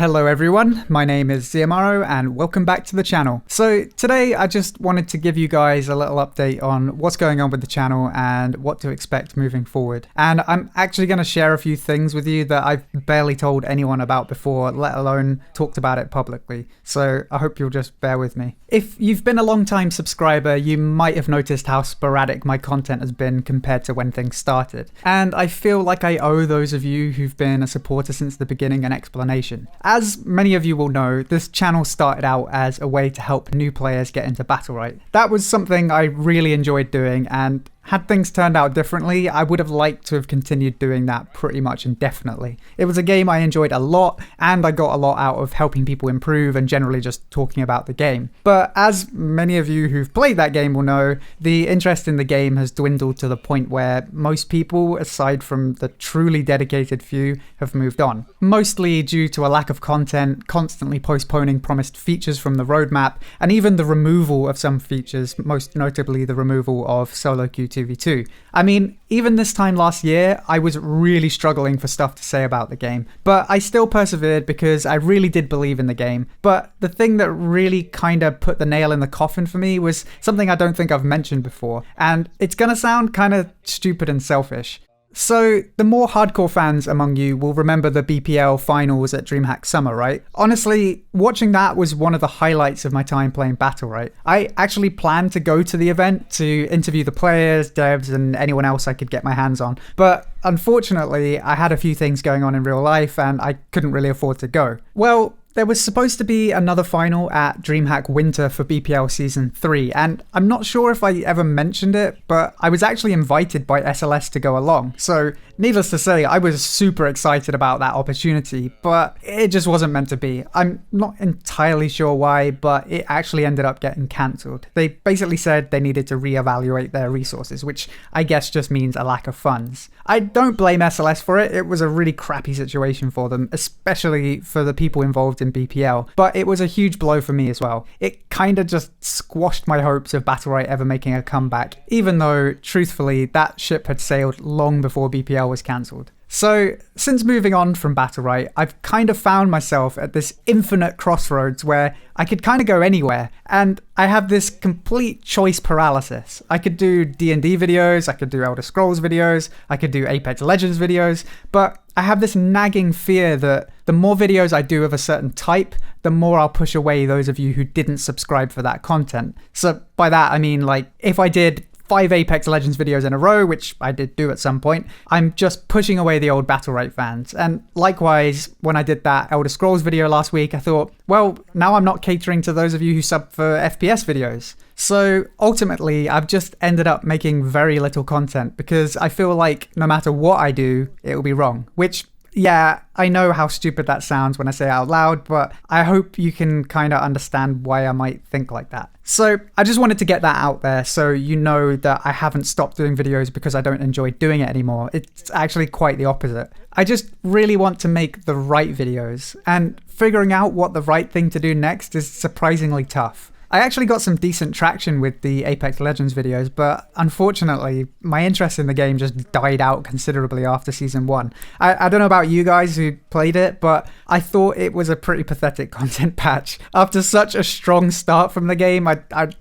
Hello everyone, my name is Xiomaro and welcome back to the channel. So today I just wanted to give you guys a little update on what's going on with the channel and what to expect moving forward. And I'm actually going to share a few things with you that I've barely told anyone about before, let alone talked about it publicly. So I hope you'll just bear with me. If you've been a long-time subscriber, you might have noticed how sporadic my content has been compared to when things started. And I feel like I owe those of you who've been a supporter since the beginning an explanation. As many of you will know, this channel started out as a way to help new players get into Battlerite. That was something I really enjoyed doing, and had things turned out differently, I would have liked to have continued doing that pretty much indefinitely. It was a game I enjoyed a lot, and I got a lot out of helping people improve and generally just talking about the game. But as many of you who've played that game will know, the interest in the game has dwindled to the point where most people, aside from the truly dedicated few, have moved on. Mostly due to a lack of content, constantly postponing promised features from the roadmap, and even the removal of some features, most notably the removal of solo queue 2v2. I mean, even this time last year, I was really struggling for stuff to say about the game, but I still persevered because I really did believe in the game. But the thing that really kind of put the nail in the coffin for me was something I don't think I've mentioned before, and it's gonna sound kind of stupid and selfish. So, the more hardcore fans among you will remember the BPL finals at Dreamhack Summer, right? Honestly, watching that was one of the highlights of my time playing Battlerite. I actually planned to go to the event to interview the players, devs, and anyone else I could get my hands on. But unfortunately, I had a few things going on in real life and I couldn't really afford to go. Well, there was supposed to be another final at Dreamhack Winter for BPL Season 3, and I'm not sure if I ever mentioned it, but I was actually invited by SLS to go along. So, needless to say, I was super excited about that opportunity, but it just wasn't meant to be. I'm not entirely sure why, but it actually ended up getting cancelled. They basically said they needed to reevaluate their resources, which I guess just means a lack of funds. I don't blame SLS for it. It was a really crappy situation for them, especially for the people involved in BPL, but it was a huge blow for me as well. It kind of just squashed my hopes of Battlerite ever making a comeback, even though, truthfully, that ship had sailed long before BPL was cancelled. So, since moving on from Battlerite, I've kind of found myself at this infinite crossroads where I could kind of go anywhere, and I have this complete choice paralysis. I could do D&D videos, I could do Elder Scrolls videos, I could do Apex Legends videos, but I have this nagging fear that the more videos I do of a certain type, the more I'll push away those of you who didn't subscribe for that content. So by that I mean, like, if I did 5 Apex Legends videos in a row, which I did do at some point, I'm just pushing away the old Battlerite fans. And likewise, when I did that Elder Scrolls video last week, I thought, well, now I'm not catering to those of you who sub for FPS videos. So ultimately, I've just ended up making very little content because I feel like no matter what I do, it will be wrong, which, yeah, I know how stupid that sounds when I say it out loud, but I hope you can kind of understand why I might think like that. So I just wanted to get that out there so you know that I haven't stopped doing videos because I don't enjoy doing it anymore. It's actually quite the opposite. I just really want to make the right videos, and figuring out what the right thing to do next is surprisingly tough. I actually got some decent traction with the Apex Legends videos, but unfortunately, my interest in the game just died out considerably after Season 1. I don't know about you guys who played it, but I thought it was a pretty pathetic content patch. After such a strong start from the game, I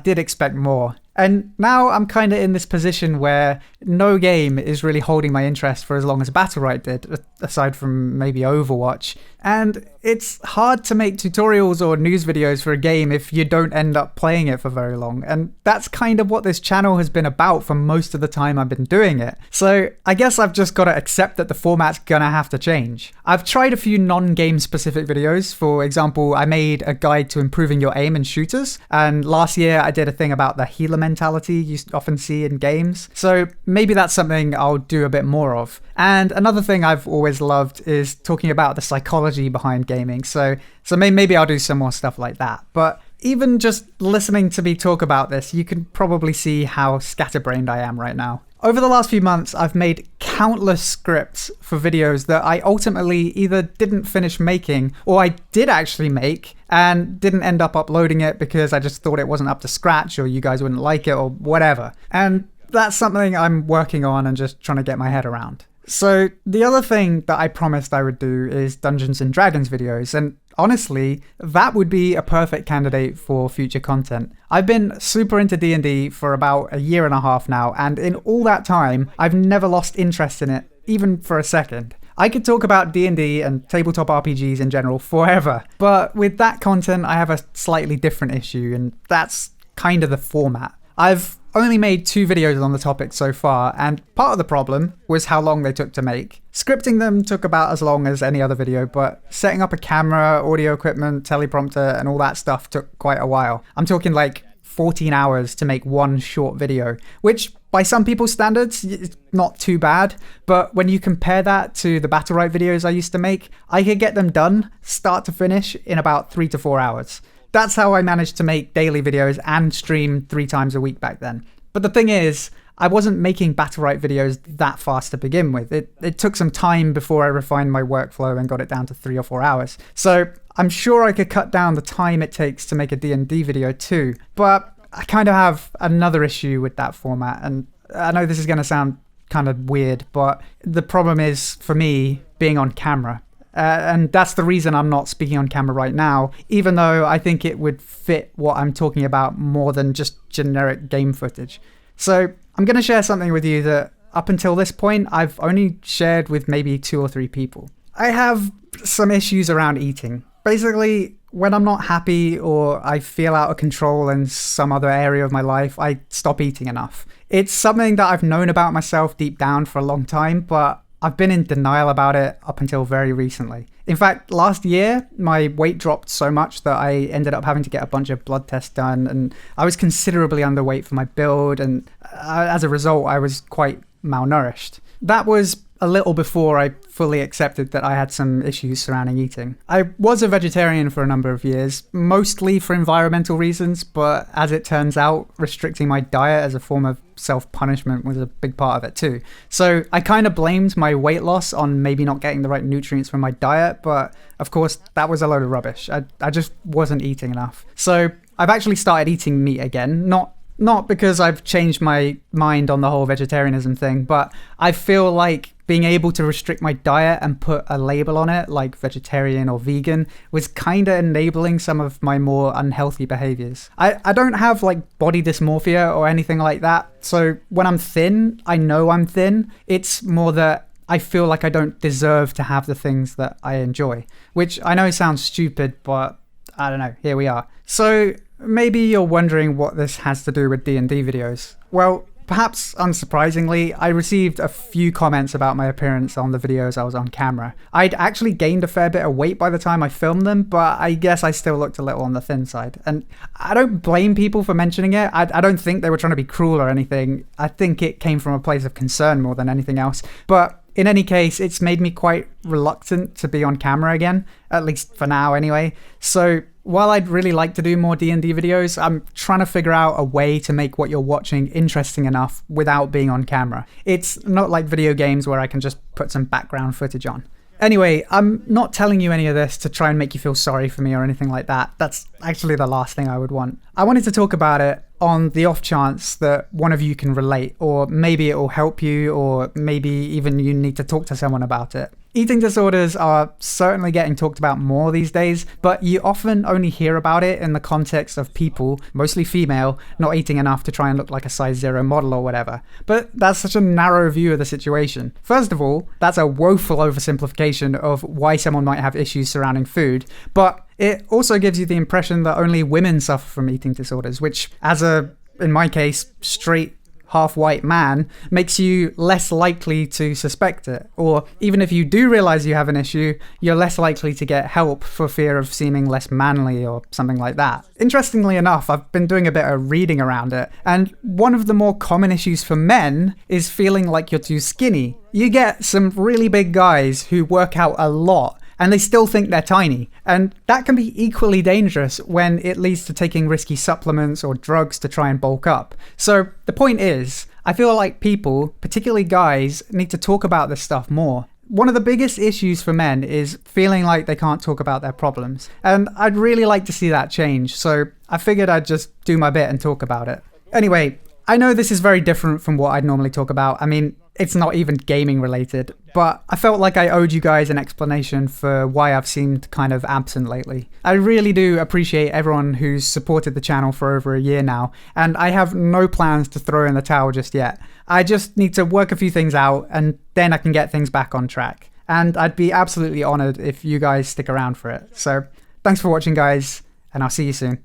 did expect more. And now I'm kind of in this position where no game is really holding my interest for as long as Battlerite did, aside from maybe Overwatch. And it's hard to make tutorials or news videos for a game if you don't end up playing it for very long. And that's kind of what this channel has been about for most of the time I've been doing it. So I guess I've just got to accept that the format's gonna have to change. I've tried a few non-game specific videos. For example, I made a guide to improving your aim in shooters. And last year I did a thing about the healer mentality you often see in games. So maybe that's something I'll do a bit more of. And another thing I've always loved is talking about the psychology behind gaming. So maybe I'll do some more stuff like that. But even just listening to me talk about this, you can probably see how scatterbrained I am right now. Over the last few months, I've made countless scripts for videos that I ultimately either didn't finish making or I did actually make and didn't end up uploading it because I just thought it wasn't up to scratch or you guys wouldn't like it or whatever. And that's something I'm working on and just trying to get my head around. So the other thing that I promised I would do is Dungeons and Dragons videos, and honestly, that would be a perfect candidate for future content. I've been super into D&D for about a year and a half now, and in all that time, I've never lost interest in it, even for a second. I could talk about D&D and tabletop RPGs in general forever, but with that content, I have a slightly different issue, and that's kind of the format. I've only made 2 videos on the topic so far, and part of the problem was how long they took to make. Scripting them took about as long as any other video, but setting up a camera, audio equipment, teleprompter, and all that stuff took quite a while. I'm talking like 14 hours to make one short video, which by some people's standards, it's not too bad, but when you compare that to the Battle Right videos I used to make, I could get them done, start to finish, in about 3 to 4 hours. That's how I managed to make daily videos and stream 3 times a week back then. But the thing is, I wasn't making Battle Right videos that fast to begin with. It took some time before I refined my workflow and got it down to 3 or 4 hours. So I'm sure I could cut down the time it takes to make a D&D video too, but I kind of have another issue with that format, and I know this is going to sound kind of weird, but the problem is, for me, being on camera. And that's the reason I'm not speaking on camera right now, even though I think it would fit what I'm talking about more than just generic game footage. So I'm going to share something with you that up until this point, I've only shared with maybe 2 or 3 people. I have some issues around eating. Basically, when I'm not happy or I feel out of control in some other area of my life, I stop eating enough. It's something that I've known about myself deep down for a long time, but I've been in denial about it up until very recently. In fact, last year, my weight dropped so much that I ended up having to get a bunch of blood tests done, and I was considerably underweight for my build, and as a result, I was quite malnourished. That was a little before I fully accepted that I had some issues surrounding eating. I was a vegetarian for a number of years, mostly for environmental reasons, but as it turns out, restricting my diet as a form of self-punishment was a big part of it too. So I kind of blamed my weight loss on maybe not getting the right nutrients from my diet, but of course that was a load of rubbish. I just wasn't eating enough. So I've actually started eating meat again, not because I've changed my mind on the whole vegetarianism thing, but I feel like being able to restrict my diet and put a label on it, like vegetarian or vegan, was kind of enabling some of my more unhealthy behaviors. I don't have like body dysmorphia or anything like that, so when I'm thin, I know I'm thin. It's more that I feel like I don't deserve to have the things that I enjoy, which I know sounds stupid, but I don't know, here we are. So maybe you're wondering what this has to do with D&D videos. Well, perhaps unsurprisingly, I received a few comments about my appearance on the videos I was on camera. I'd actually gained a fair bit of weight by the time I filmed them, but I guess I still looked a little on the thin side. And I don't blame people for mentioning it. I don't think they were trying to be cruel or anything. I think it came from a place of concern more than anything else. But in any case, it's made me quite reluctant to be on camera again, at least for now anyway. So while I'd really like to do more D&D videos, I'm trying to figure out a way to make what you're watching interesting enough without being on camera. It's not like video games where I can just put some background footage on. Anyway, I'm not telling you any of this to try and make you feel sorry for me or anything like that. That's actually the last thing I would want. I wanted to talk about it on the off chance that one of you can relate, or maybe it will help you, or maybe even you need to talk to someone about it. Eating disorders are certainly getting talked about more these days, but you often only hear about it in the context of people, mostly female, not eating enough to try and look like a size 0 model or whatever. But that's such a narrow view of the situation. First of all, that's a woeful oversimplification of why someone might have issues surrounding food, but it also gives you the impression that only women suffer from eating disorders, which, as in my case, straight half-white man, makes you less likely to suspect it. Or even if you do realize you have an issue, you're less likely to get help for fear of seeming less manly or something like that. Interestingly enough, I've been doing a bit of reading around it, and one of the more common issues for men is feeling like you're too skinny. You get some really big guys who work out a lot, and they still think they're tiny. And that can be equally dangerous when it leads to taking risky supplements or drugs to try and bulk up. So the point is, I feel like people, particularly guys, need to talk about this stuff more. One of the biggest issues for men is feeling like they can't talk about their problems. And I'd really like to see that change, so I figured I'd just do my bit and talk about it. Anyway, I know this is very different from what I'd normally talk about. I mean, It's not even gaming related, but I felt like I owed you guys an explanation for why I've seemed kind of absent lately. I really do appreciate everyone who's supported the channel for over a year now, and I have no plans to throw in the towel just yet. I just need to work a few things out, and then I can get things back on track. And I'd be absolutely honored if you guys stick around for it. So thanks for watching, guys, and I'll see you soon.